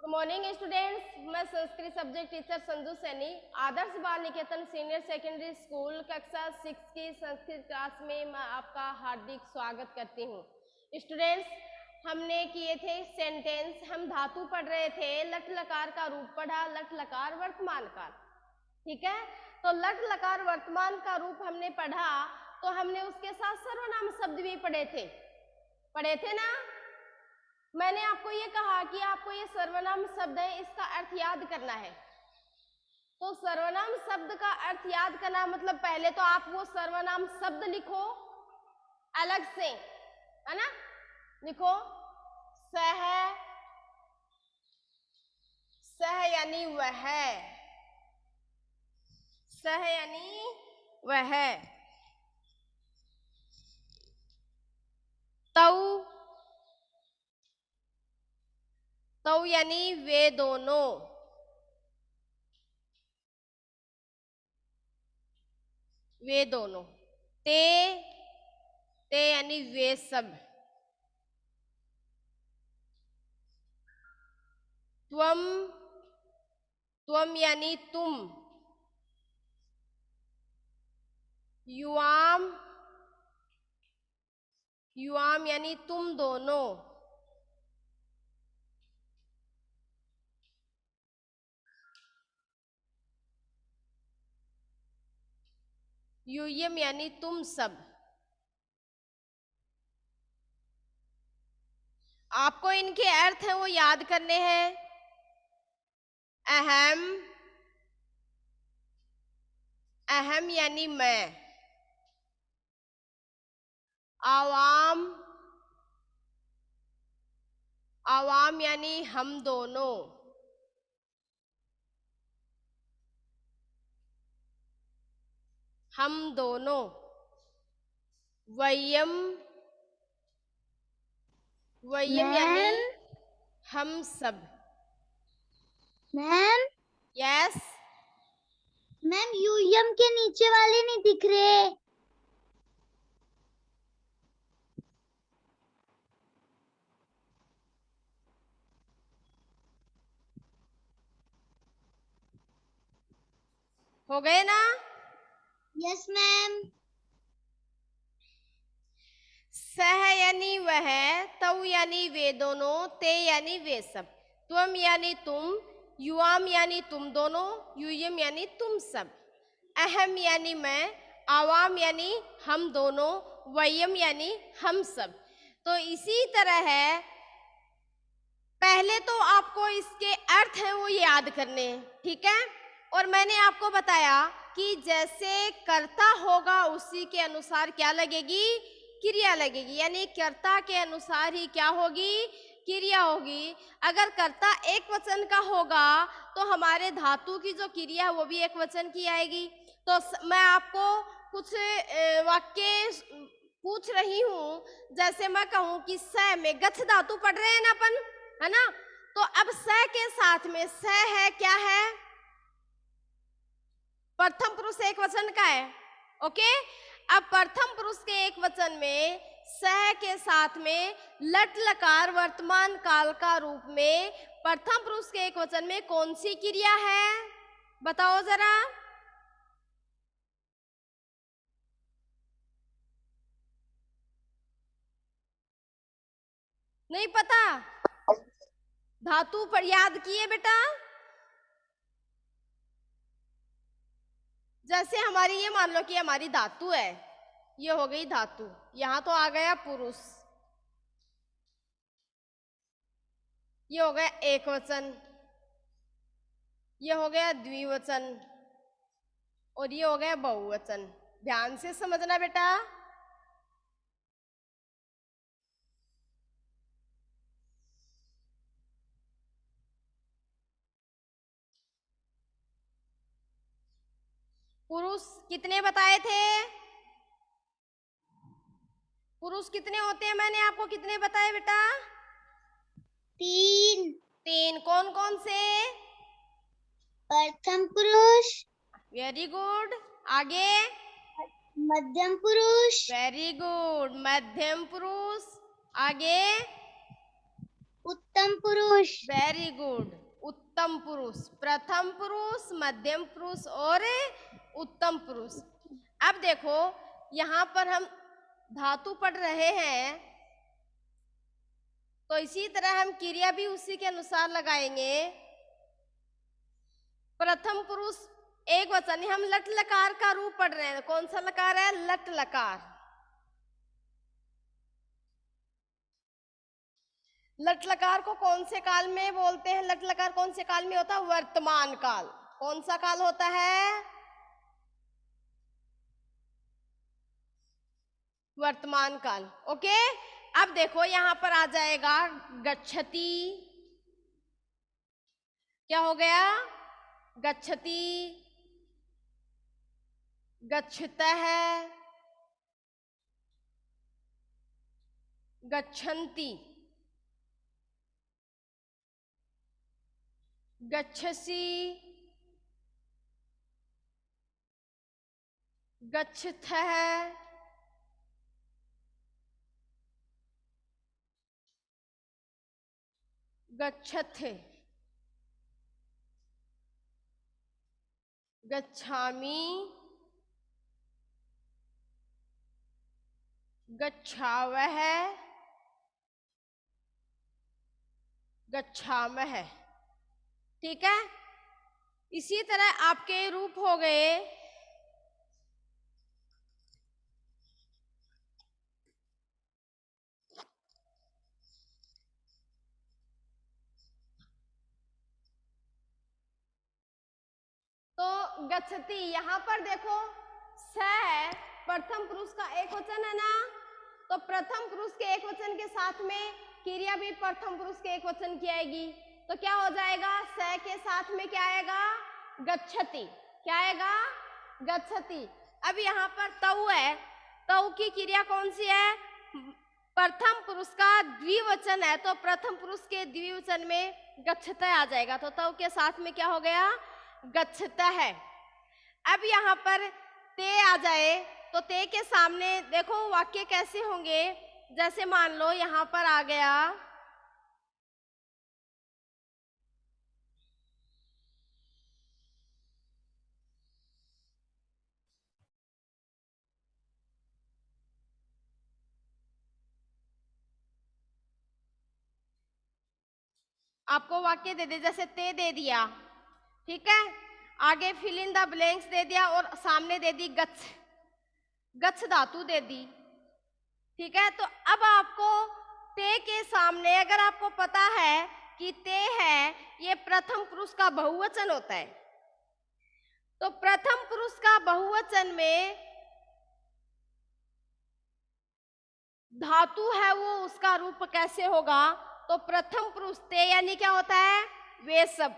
Good morning students, मैं Sanskrit subject teacher Sanju Saini आदर्श बाल निकेतन senior secondary school कक्षा 6 की संस्कृत क्लास में मैं आपका हार्दिक स्वागत करती हूँ। स्टूडेंट्स, हमने किए थे सेंटेंस, हम धातु पढ़ रहे थे, लट लकार का रूप पढ़ा, लट लकार वर्तमान काल। ठीक है, तो लट लकार वर्तमान का रूप हमने पढ़ा, तो हमने उसके साथ सर्वनाम शब्द भी पढ़े थे ना। मैंने आपको ये कहा कि आपको ये सर्वनाम शब्द है, इसका अर्थ याद करना है। तो सर्वनाम शब्द का अर्थ याद करना मतलब पहले तो आप वो सर्वनाम शब्द लिखो अलग से, है ना। लिखो सह, सह यानी वह, सह यानी वह। तौ, तौ यानी वे दोनों, वे दोनों। ते, ते यानी वे सब। त्वम, त्वम यानी तुम। युवाम, युवाम यानी तुम दोनों। यूयम यानी तुम सब। आपको इनके अर्थ है वो याद करने हैं। अहम, अहम यानी मैं। आवाम, आवाम यानी हम दोनों। हम दोनों। वयम, वयम यानी हम सब। मैम, यस मैम यूयम के नीचे वाले नहीं दिख रहे। हो गए ना। Yes ma'am. सह यानी वह, तौ यानी वे दोनों, ते यानी वे सब, त्वम यानी तुम, युवाम यानी तुम दोनों, यूयम यानी तुम सब, अहम यानी मैं, आवाम यानी हम दोनों, वयम यानी हम सब। तो इसी तरह है, पहले तो आपको इसके अर्थ है वो याद करने हैं, ठीक है। और मैंने आपको बताया कि जैसे कर्ता होगा उसी के अनुसार क्या लगेगी, क्रिया लगेगी, यानी कर्ता के अनुसार ही क्या होगी, क्रिया होगी। अगर कर्ता एक वचन का होगा तो हमारे धातु की जो क्रिया है वो भी एक वचन की आएगी। तो मैं आपको कुछ वाक्य पूछ रही हूँ, जैसे मैं कहूँ कि स में गच्छ धातु पढ़ रहे हैं ना अपन, है ना। तो अब स के साथ में स है, क्या है, प्रथम पुरुष एक वचन का है। ओके, अब प्रथम पुरुष के एक वचन में सह के साथ में लट लकार वर्तमान काल का रूप में प्रथम पुरुष के एक वचन में कौन सी क्रिया है, बताओ जरा। नहीं पता, धातु पर याद किए बेटा। जैसे हमारी ये मान लो कि हमारी धातु है, ये हो गई धातु, यहां तो आ गया पुरुष, ये हो गया एक वचन, ये हो गया द्विवचन, और ये हो गया बहुवचन। ध्यान से समझना बेटा। पुरुष कितने बताए थे, पुरुष कितने होते हैं, मैंने आपको कितने बताए बेटा, 3। 3। कौन कौन से, प्रथम पुरुष, वेरी गुड, आगे, मध्यम पुरुष, वेरी गुड, मध्यम पुरुष, आगे, उत्तम उत्तम पुरुष। Very good. उत्तम पुरुष, प्रथम पुरुष, मध्यम पुरुष और उत्तम पुरुष। अब देखो यहाँ पर हम धातु पढ़ रहे हैं, तो इसी तरह हम क्रिया भी उसी के अनुसार लगाएंगे। प्रथम पुरुष एक वचन, हम लट लकार का रूप पढ़ रहे हैं। कौन सा लकार है? लट लकार। लट लकार को कौन से काल में बोलते हैं? लट लकार कौन से काल में होता है? वर्तमान काल। कौन सा काल होता है? वर्तमान काल। ओके, अब देखो यहां पर आ जाएगा गच्छति। क्या हो गया? गच्छति, गच्छतः, गच्छन्ति, गच्छसि, गच्छथः, गच्छथे, गच्छामि, गच्छावः, गच्छामः। ठीक है, इसी तरह आपके रूप हो गए तो गच्छति। यहां पर देखो स है, प्रथम पुरुष का एक वचन है ना, तो प्रथम पुरुष के एक वचन के साथ में क्रिया भी प्रथम पुरुष के एक वचन की आएगी। तो क्या हो जाएगा? स के साथ में क्या आएगा? गच्छति। क्या आएगा? गच्छति। अब यहाँ पर तऊ है, तऊ की क्रिया कौन सी है? प्रथम पुरुष का द्विवचन है, तो प्रथम पुरुष के द्विवचन में गच्छता आ जाएगा। तो तऊ के साथ में क्या हो गया? गच्छता है। अब यहाँ पर ते आ जाए, तो ते के सामने देखो वाक्य कैसे होंगे। जैसे मान लो यहाँ पर आ गया आपको वाक्य दे दे, जैसे ते दे दिया, ठीक है, आगे फिल इन द ब्लैंक्स दे दिया और सामने दे दी गच्छ, गच्छ धातु दे दी। ठीक है, तो अब आपको ते के सामने अगर आपको पता है कि ते है ये प्रथम पुरुष का बहुवचन होता है, तो प्रथम पुरुष का बहुवचन में धातु है वो उसका रूप कैसे होगा? तो प्रथम पुरुष ते यानी क्या होता है? वेशव।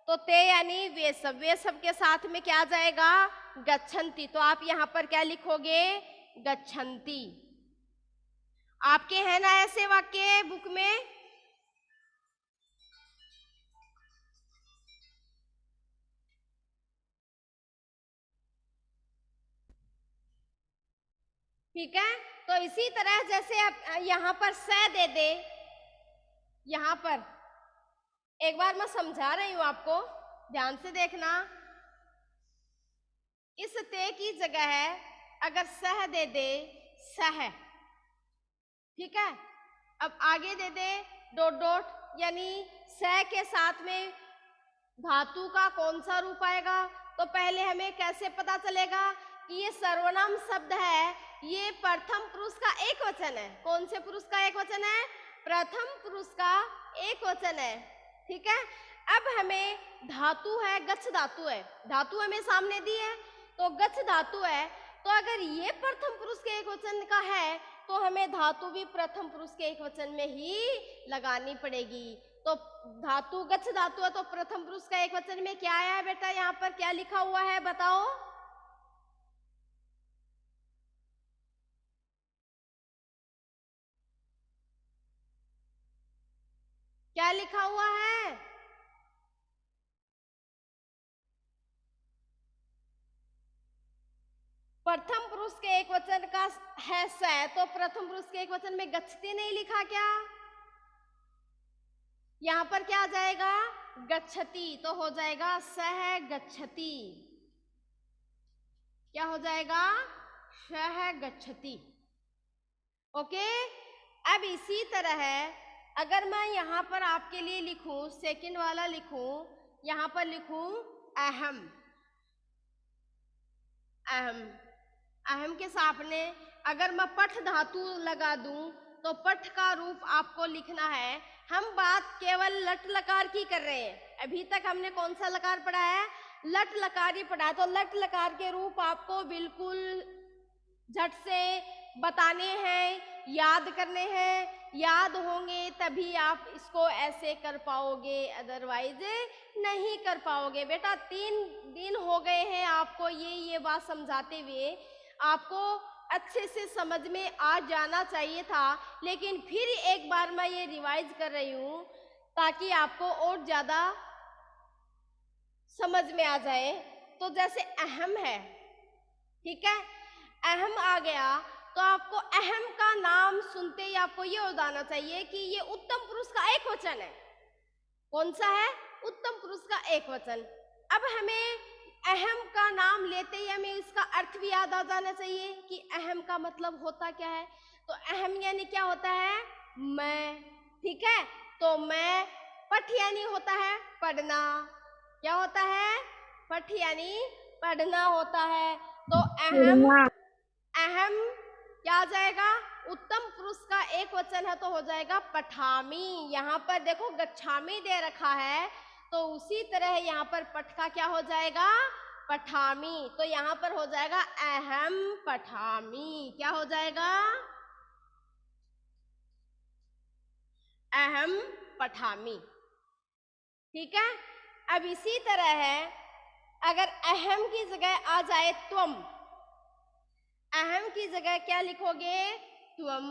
तो ते यानी वेशव, वेशव के साथ में क्या आ जाएगा? गच्छन्ति। तो आप यहाँ पर क्या लिखोगे? गच्छन्ति। आपके है ना ऐसे वाक्य बुक में? ठीक है, तो इसी तरह जैसे आप यहाँ पर स दे दे, यहाँ पर एक बार मैं समझा रही हूं आपको, ध्यान से देखना। इस ते की जगह है अगर सह दे दे, सह, ठीक है, अब आगे दे दे डॉट डॉट, यानी सह के साथ में धातु का कौन सा रूप आएगा? तो पहले हमें कैसे पता चलेगा कि ये सर्वनाम शब्द है, ये प्रथम पुरुष का एक वचन है। कौन से पुरुष का एक वचन है? प्रथम पुरुष का एक वचन है। ठीक है, अब हमें धातु है, गच्छ धातु है, धातु हमें सामने दी है, तो गच्छ धातु है, तो अगर ये प्रथम पुरुष के एक वचन का है तो हमें धातु भी प्रथम पुरुष के एक वचन में ही लगानी पड़ेगी। तो धातु गच्छ धातु है, तो प्रथम पुरुष का एक वचन में क्या आया है बेटा? यहाँ पर क्या लिखा हुआ है बताओ? क्या लिखा हुआ है? प्रथम पुरुष के एक वचन का है स, तो प्रथम पुरुष के एक वचन में गच्छति नहीं लिखा क्या? यहाँ पर क्या आ जाएगा, गच्छति, तो हो जाएगा सह गच्छति। क्या हो जाएगा, सह गच्छति। ओके। अब इसी तरह है, अगर मैं यहाँ पर आपके लिए लिखूं, सेकंड वाला लिखूं, यहाँ पर लिखूं अहम। अहम, अहम के सामने अगर मैं पठ धातु लगा दूं तो पठ का रूप आपको लिखना है। हम बात केवल लट लकार की कर रहे हैं। अभी तक हमने कौन सा लकार पढ़ा है, लट लकार ही पढ़ा है। तो लट लकार के रूप आपको बिल्कुल झट से बताने हैं, याद करने हैं। याद होंगे तभी आप इसको ऐसे कर पाओगे, अदरवाइज नहीं कर पाओगे। बेटा 3 दिन हो गए हैं आपको ये बात समझाते हुए, आपको अच्छे से समझ में आ जाना चाहिए था, लेकिन फिर एक बार मैं ये रिवाइज कर रही हूँ ताकि आपको और ज़्यादा समझ में आ जाए। तो जैसे अहम है, ठीक है, अहम आ गया तो आपको अहम का नाम सुनते ही आपको ये बताना चाहिए कि ये उत्तम पुरुष का एक वचन है। कौन सा है, उत्तम पुरुष का एक वचन। अब हमें अहम का नाम लेते ही हमें इसका अर्थ भी याद आ जाना चाहिए कि अहम का मतलब होता क्या है। तो अहम यानी क्या होता है, मैं, ठीक है। तो मैं, पठ यानी होता है पढ़ना। क्या होता है, पठ यानी पढ़ना होता है। तो अहम, अहम क्या आ जाएगा, उत्तम पुरुष का एक वचन है तो हो जाएगा पठामी। यहाँ पर देखो गच्छामी दे रखा है, तो उसी तरह यहाँ पर पठ का क्या हो जाएगा, पठामी। तो यहाँ पर हो जाएगा अहम पठामी। क्या हो जाएगा, अहम पठामी, ठीक है। अब इसी तरह है, अगर अहम की जगह आ जाए त्वम, अहम की जगह क्या लिखोगे, त्वम।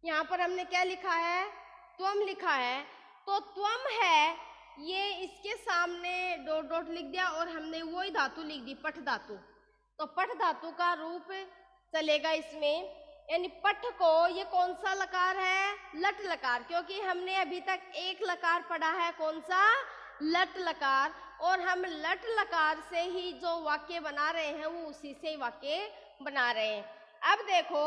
यहाँ पर हमने क्या लिखा है, त्वम लिखा है। तो त्वम है, ये इसके सामने डॉट डॉट लिख दिया और हमने वही धातु लिख दी, पठ धातु। तो पठ धातु का रूप चलेगा इसमें, यानी पठ को, ये कौन सा लकार है, लट लकार, क्योंकि हमने अभी तक एक लकार पढ़ा है, कौन सा, लट लकार। और हम लट लकार से ही जो वाक्य बना रहे हैं वो उसी से वाक्य बना रहे हैं। अब देखो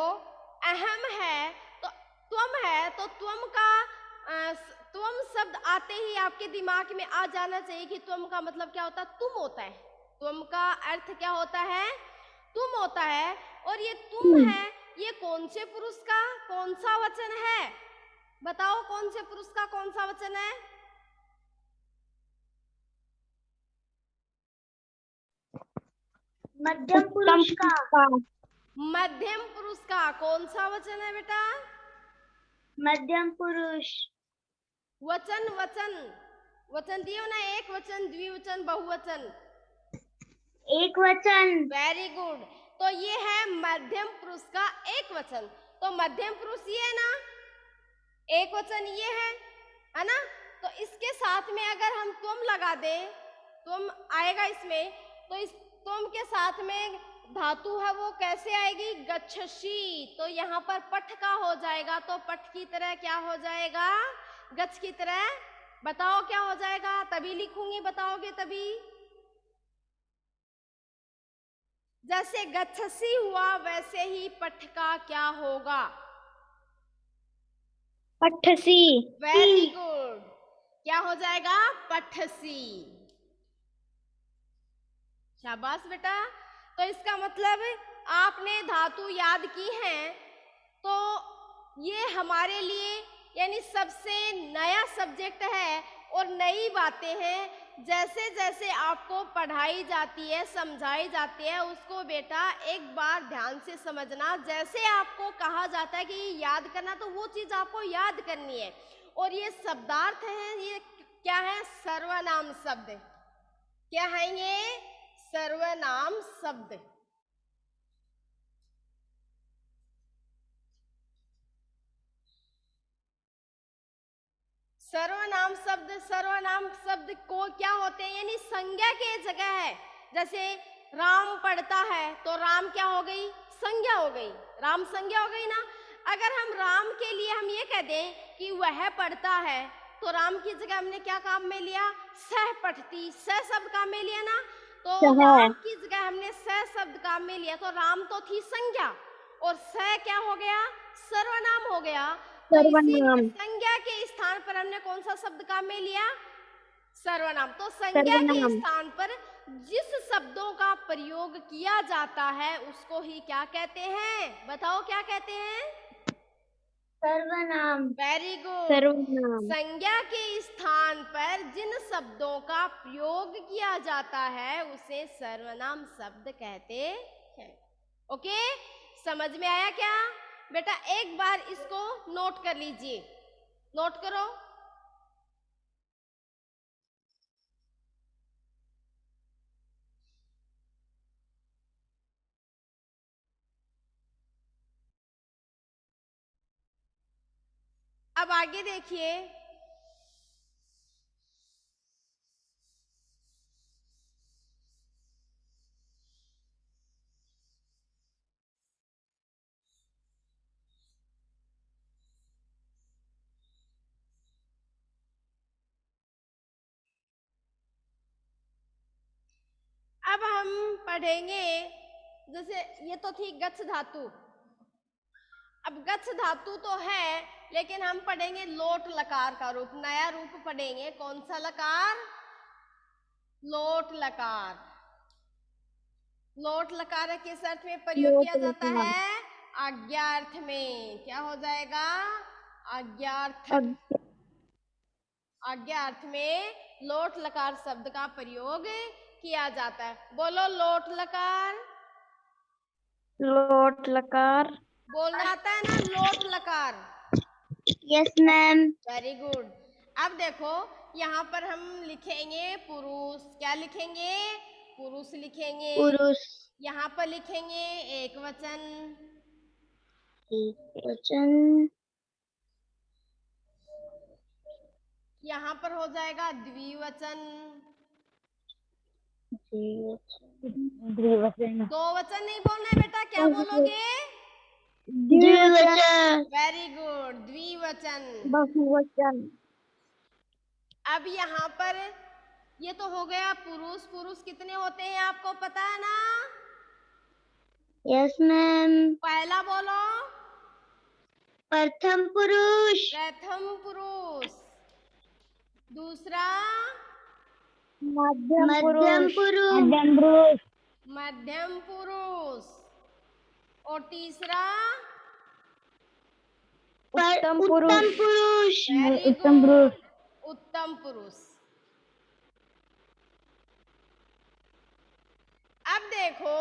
अहम है तो त्वम है, तो त्वम का त्वम शब्द आते ही आपके दिमाग में आ जाना चाहिए कि त्वम का मतलब क्या होता है, तुम होता है। त्वम का अर्थ क्या होता है, तुम होता है। और ये तुम है, ये कौन से पुरुष का कौन सा वचन है, बताओ कौन से पुरुष का कौन सा वचन है, मध्यम पुरुष का। मध्यम पुरुष का कौन सा वचन है बेटा, मध्यम पुरुष। वचन, वचन, वचन दियो ना, एक वचन, द्विवचन, बहुवचन, एक वचन। Very good. तो ये है मध्यम पुरुष का एक वचन। तो मध्यम पुरुष ये है ना, एक वचन ये है ना। तो इसके साथ में अगर हम तुम लगा दे, तुम आएगा इसमें, तो इस तुम के साथ में धातु है वो कैसे आएगी, गच्छसी। तो यहाँ पर पठ का हो जाएगा, तो पठ की तरह क्या हो जाएगा, गच्छ की तरह। बताओ क्या हो जाएगा, तभी लिखूंगी, बताओगे तभी। जैसे गच्छसी हुआ वैसे ही पठ का क्या होगा, पठसी। Very good. क्या हो जाएगा, पठसी। शाबाश बेटा। तो इसका मतलब आपने धातु याद की हैं, तो ये हमारे लिए यानी सबसे नया सब्जेक्ट है और नई बातें हैं। जैसे जैसे आपको पढ़ाई जाती है, समझाई जाती है, उसको बेटा एक बार ध्यान से समझना। जैसे आपको कहा जाता है कि ये याद करना, तो वो चीज़ आपको याद करनी है। और ये शब्दार्थ हैं, ये क्या है, सर्वनाम शब्द। क्या है ये, सर्वनाम शब्द। सर्वनाम शब्द, सर्वनाम शब्द को क्या होते हैं, यानी संज्ञा के जगह है। जैसे राम पढ़ता है, तो राम क्या हो गई, संज्ञा हो गई, राम संज्ञा हो गई ना। अगर हम राम के लिए हम ये कह दें कि वह पढ़ता है, तो राम की जगह हमने क्या काम में लिया? सह पठती, सह शब्द काम में लिया ना। तो सह। राम की जगह हमने सह शब्द काम में लिया, तो राम तो थी संज्ञा और सह क्या हो गया? सर्वनाम हो गया। तो इसी सर्वनाम। संज्ञा के स्थान पर हमने कौन सा शब्द काम में लिया? सर्वनाम। तो संज्ञा के सर्वनाम। स्थान पर जिस शब्दों का प्रयोग किया जाता है उसको ही क्या कहते हैं? बताओ क्या कहते हैं? सर्वनाम। Very good. सर्वनाम। संज्ञा के स्थान पर जिन शब्दों का प्रयोग किया जाता है उसे सर्वनाम शब्द कहते हैं। ओके, समझ में आया क्या? बेटा एक बार इसको नोट कर लीजिए, नोट करो। अब आगे देखिए, अब हम पढ़ेंगे, जैसे ये तो थी गच्छ धातु। अब गच्छ धातु तो है, लेकिन हम पढ़ेंगे लोट लकार का रूप, नया रूप पढ़ेंगे। कौन सा लकार? लोट लकार। लोट लकार किस अर्थ में प्रयोग किया जाता लोट है? आज्ञार्थ में। क्या हो जाएगा? आज्ञार्थ। आज्ञार्थ में लोट लकार शब्द का प्रयोग किया जाता है। बोलो लोट लकार। लोट लकार। बोलना आता है ना लोट लकार? Yes ma'am. Very good. अब देखो यहाँ पर हम लिखेंगे पुरुष। क्या लिखेंगे? पुरुष लिखेंगे। पुरुष। यहाँ पर लिखेंगे एक वचन। एक वचन। यहाँ पर हो जाएगा द्विवचन। द्विवचन। दो वचन नहीं बोलना है बेटा, क्या बोलोगे? द्विवचन। वेरी गुड, द्विवचन। बहुवचन। अब यहाँ पर ये तो हो गया पुरुष। पुरुष कितने होते हैं आपको पता है ना? Yes ma'am. पहला बोलो। प्रथम पुरुष। प्रथम पुरुष। दूसरा मध्यम पुरुष। मध्यम पुरुष। मध्यम पुरुष। और तीसरा उत्तम पुरुष। वेरी उत्तम पुरुष। गुड, उत्तम पुरुष। अब देखो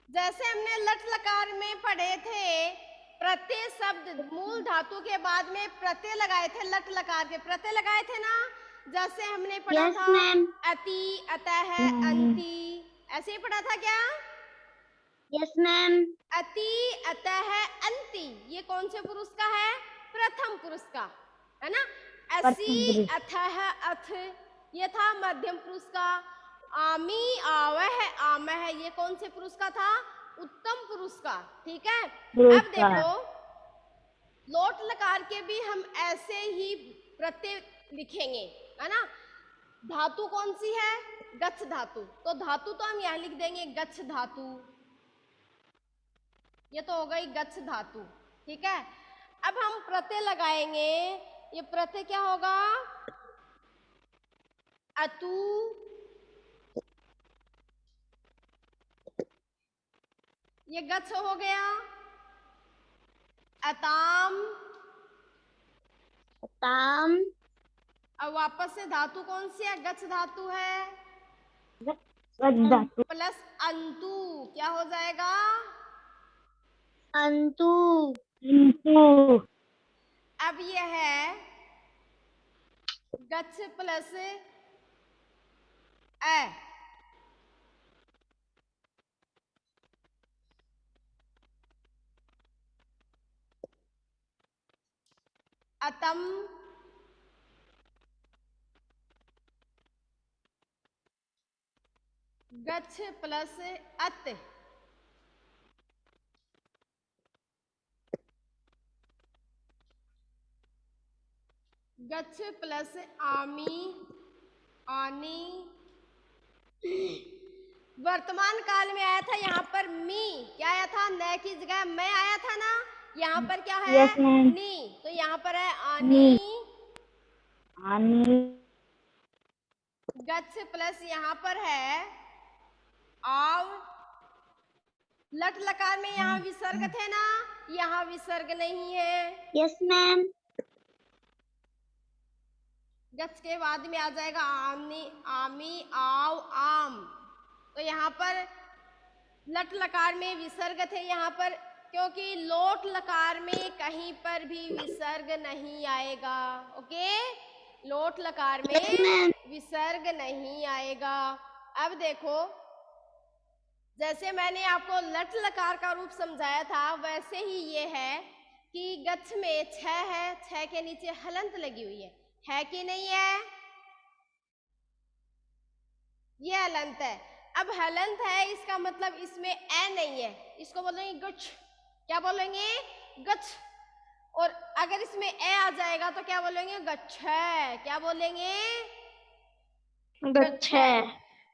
जैसे हमने लट लकार में पढ़े थे, प्रत्यय शब्द मूल धातु के बाद में प्रत्यय लगाए थे। लट लकार के प्रत्यय लगाए थे ना। जैसे हमने पढ़ा Yes, था ma'am. अति, अतः, अंति, ऐसे ही पढ़ा था क्या? Yes ma'am. अति, अतः, अंति, ये कौन से पुरुष का है? प्रथम पुरुष का, है ना। असी, अथः, अथ, ये था मध्यम पुरुष का। आमी, आवह, आमह, ये कौन से पुरुष का था? उत्तम पुरुष का। ठीक है। अब देखो लोट लकार के भी हम ऐसे ही प्रत्यय लिखेंगे, है ना। धातु कौन सी है? गच्छ धातु। तो धातु तो हम यहाँ लिख देंगे गच्छ धातु। ये तो हो गई गच्छ धातु। ठीक है। अब हम प्रत्यय लगाएंगे। ये प्रत्यय क्या होगा? अतु, ये गच्छ हो गया। अताम, ताम। अब वापस से धातु कौन सी है? गच्छ धातु है। धातु। प्लस अंतु, क्या हो जाएगा? अंतु अंतु अब ये है गच्छ प्लस अ, अतम गच्छ प्लस अत, गच्छ प्लस आमी आनी। वर्तमान काल में आया था यहाँ पर मी, क्या आया था? न की जगह मैं आया था ना, यहाँ पर क्या है? यस मैम नी, तो यहाँ पर है आनी आनी गच्छ प्लस यहाँ पर है आव। लट लकार में यहाँ विसर्ग थे ना, यहाँ विसर्ग नहीं है। यस मैम गच्छ के बाद में आ जाएगा आमनी आमी आव आम, तो यहाँ पर लट लकार में विसर्ग थे यहाँ पर, क्योंकि लोट लकार में कहीं पर भी विसर्ग नहीं आएगा। ओके, लोट लकार यस में मैम विसर्ग नहीं आएगा। अब देखो, जैसे मैंने आपको लट लकार का रूप समझाया था, वैसे ही ये है कि गच्छ में छ है, छ के नीचे हलंत लगी हुई है कि नहीं है? ये हलंत है। अब हलंत है, इसका मतलब इसमें ए नहीं है, इसको बोलेंगे गच्छ। क्या बोलेंगे? गच्छ। और अगर इसमें ए आ जाएगा तो क्या बोलेंगे? गच्छ। क्या बोलेंगे? गच्छ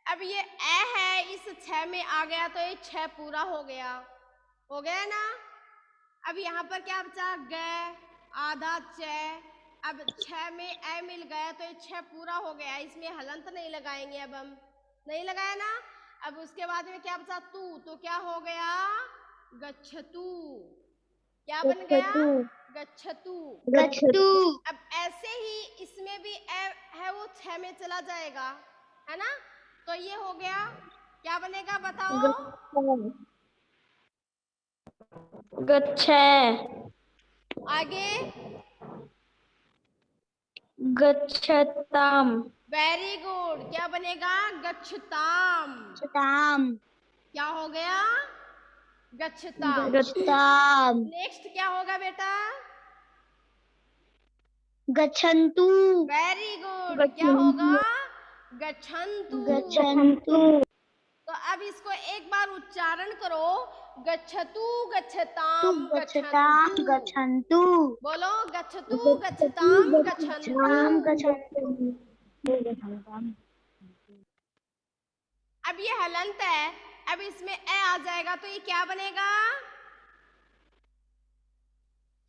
अब ये ए है, इस छ में आ गया तो ये छ पूरा हो गया ना। अब यहाँ पर क्या बचा? ग आधा च। अब छ में ए मिल गया तो ये छ पूरा हो गया, इसमें हलंत नहीं लगाएंगे, अब हम नहीं लगाया ना। अब उसके बाद में क्या बचा? तू, तो क्या हो गया? गच्छतु। क्या बन गया? गच्छतु। गच्छतु अब ऐसे ही इसमें भी ए है, वो छ में चला जाएगा, है ना। तो ये हो गया, क्या बनेगा बताओ? गच्छ आगे गच्छताम वेरी गुड, क्या बनेगा? गच्छताम। ताम क्या हो गया? गच्छताम। गच्छताम नेक्स्ट क्या होगा बेटा? गच्छन्तु वेरी गुड, क्या होगा? गच्छन्तु। गच्छन्तु तो अब इसको एक बार उच्चारण करो, गच्छतु तु गच्छताम गच्छताम गच्छन्तु। गच्छन्तु बोलो, गच्छतु गच्छताम ताम गच्छन्तु। गच्छन्तु अब ये हलंत है, अब इसमें ए आ जाएगा तो ये क्या बनेगा?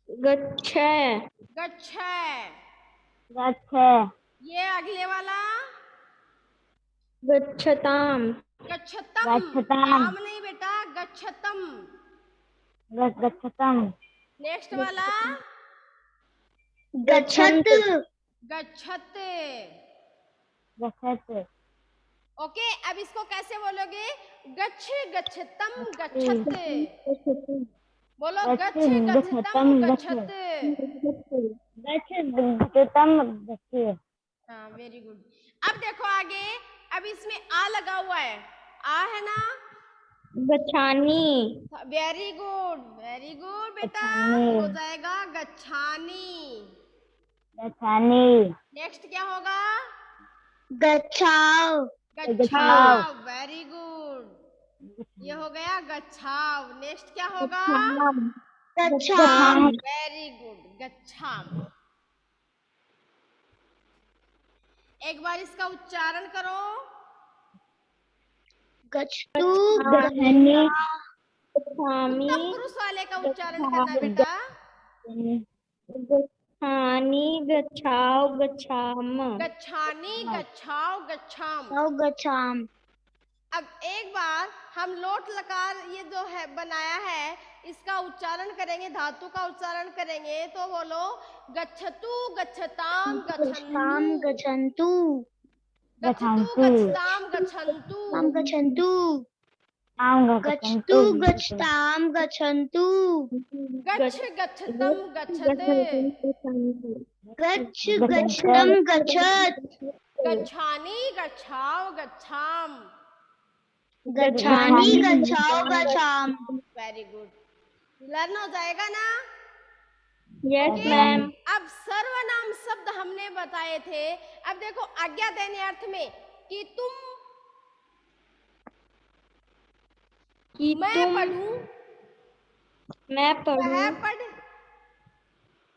गच्छ गच्छ। गच्छ ये अगले वाला गच्छताम गच्छतम। गच्छताम ताम नहीं बेटा, गच्छतम। गच्छतम नेक्स्ट वाला गच्छत गच्छत। गच्छत ओके, अब इसको कैसे बोलोगे? गच्छ गच्छतम गच्छत। बोलो, गच्छ गच्छतम गच्छत। गच्छतम गच्छ हाँ, वेरी गुड। अब देखो आगे, अब इसमें आ लगा हुआ है, आ है ना। गच्छानी वेरी गुड बेटा, गच्छानी। हो जाएगा गच्छानी। गच्छानी नेक्स्ट क्या होगा? गच्छाव गच्छाव। वेरी गुड, ये हो गया गच्छाव। नेक्स्ट क्या होगा? गच्छाम वेरी गुड, गच्छाम। एक बार इसका उच्चारण करो। गच्छतु गच्छानी उत्तम पुरुष वाले का उच्चारण करना है बेटा। गच्छानी गच्छाव गच्छाम गच्छानी गच्छाव गच्छाम। गच्छाम अब एक बार हम लोट लकार ये जो है बनाया है, इसका उच्चारण करेंगे, धातु का उच्चारण करेंगे, तो बोलो, गच्छतु गच्छताम गच्छताम गच्छन्तु। गच्छन्तु गच्छतु गच्छताम गच्छन्तु। ताम गच्छन्तु गच्छतु गच्छताम गच्छन्तु गच्छ गच्छतम गच्छते गच्छ गच्छतम गच्छत गच्छानि गच्छाव गच्छाम। गच्छानि गच्छाओ गच्छाम। वेरी गुड, लर्न हो जाएगा ना? Yes okay. मैम। अब सर्वनाम शब्द हमने बताए थे। अब देखो आज्ञा देने अर्थ में कि तुम, कि मैं तुम, पढ़ूं, मैं पढ़ूं, वह पढ़,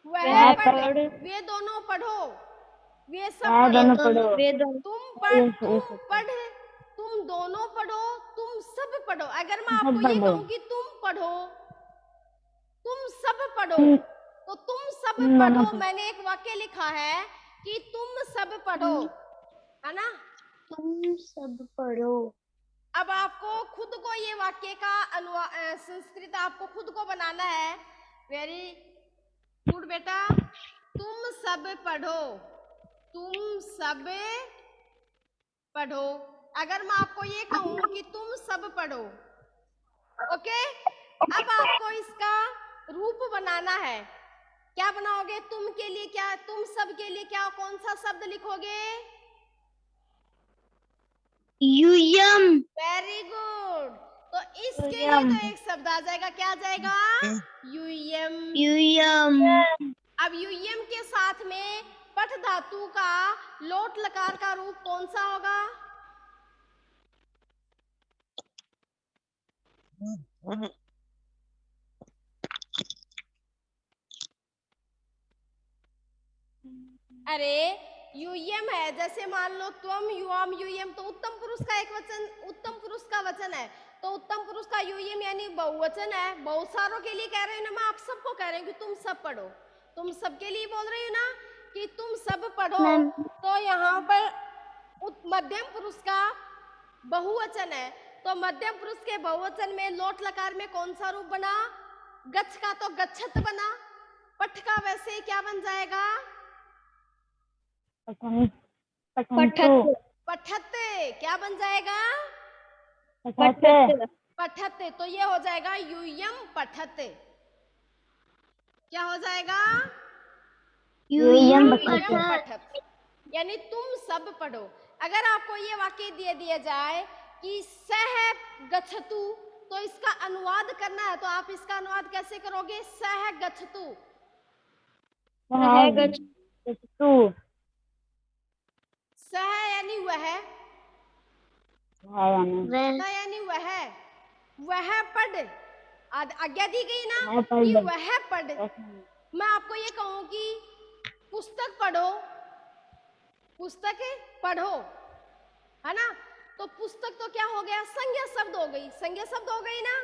वह वह पढ़, पढ़, वे दोनों पढ़ो, वे सब वे पढ़ो, दोनों, वे दोनों, तुम पढ़, तुम पढ़, तुम दोनों पढ़ो, तुम सब पढ़ो। अगर मैं आपको ये कहूं कि तुम पढ़ो, तुम सब पढ़ो, तो तुम सब पढ़ो, मैंने एक वाक्य लिखा है कि तुम सब पढ़ो, है ना? तुम सब पढ़ो। अब आपको खुद को ये वाक्य का संस्कृत आपको खुद को बनाना है। वेरी गुड बेटा, तुम सब पढ़ो, तुम सब पढ़ो। अगर मैं आपको ये कहूं कि तुम सब पढ़ो, ओके, अब आपको इसका रूप बनाना है। क्या बनाओगे? तुम के लिए क्या, तुम सब के लिए क्या, कौन सा शब्द लिखोगे? यूयम। Very good. तो इसके लिए तो एक शब्द आ जाएगा, क्या आ जाएगा? यूयम। यूयम। अब यूयम के साथ में पठ धातु का लोट लकार का रूप कौन सा होगा? अरे यूयम है, जैसे मान लो तुम, युवाम, यूयम, तो उत्तम पुरुष का एक वचन, उत्तम पुरुष का वचन है, तो उत्तम पुरुष का यूयम यानी बहुवचन है। बहुत सारों के लिए कह रही हूँ ना मैं, आप सबको कह रही हूँ कि तुम सब पढ़ो, तुम सबके लिए बोल रही हूँ ना कि तुम सब पढ़ो। तो यहाँ पर मध्यम पुरुष का बहुवचन है, तो मध्यम पुरुष के बहुवचन में लोट लकार में कौन सा रूप बना? गच्छ का तो गच्छत बना, पठ का वैसे क्या बन जाएगा? पठत, पठत। क्या बन जाएगा? पठत, पठत। तो ये हो जाएगा यूयम पठत। क्या हो जाएगा? यूयम पठत, यानी तुम सब पढ़ो। अगर आपको ये वाक्य दे दिया जाए कि सह गच्छतु, तो इसका अनुवाद करना है, तो आप इसका अनुवाद कैसे करोगे? सह गच्छतु। सह गच्छतु, सह यानी वह, यानी वह पढ़। आज्ञा दी गई ना कि वह पढ़। मैं आपको ये कहूं कि पुस्तक पढ़ो, पुस्तक पढ़ो, है ना? तो पुस्तक तो क्या हो गया? संज्ञा शब्द हो गई, संज्ञा शब्द हो गई ना?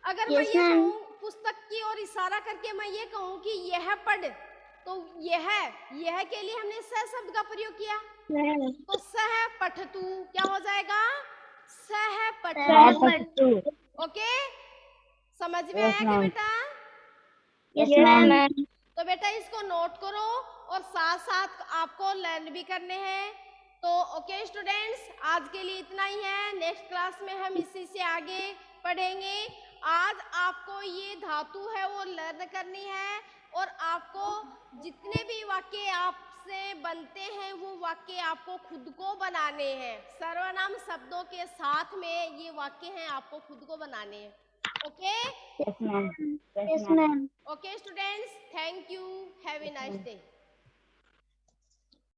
अगर मैं ये कहूं पुस्तक की ओर इशारा करके मैं ये कहूं कि यह पढ़, तो यह के लिए हमने सह शब्द का प्रयोग किया, तो सह पठतु क्या हो जाएगा? सह पठतु। ओके, समझ में आया क्या बेटा? Yes ma'am. तो बेटा इसको नोट करो और साथ साथ आपको लर्न भी करने हैं। तो ओके स्टूडेंट्स, आज के लिए इतना ही है। नेक्स्ट क्लास में हम इसी से आगे पढ़ेंगे। आज आपको ये धातु है वो लर्न करनी है, और आपको जितने भी वाक्य आपसे बनते हैं वो वाक्य आपको खुद को बनाने हैं। सर्वनाम शब्दों के साथ में ये वाक्य हैं, आपको खुद को बनाने हैं। Okay? Yes ma'am. Okay students, thank you, have a nice day.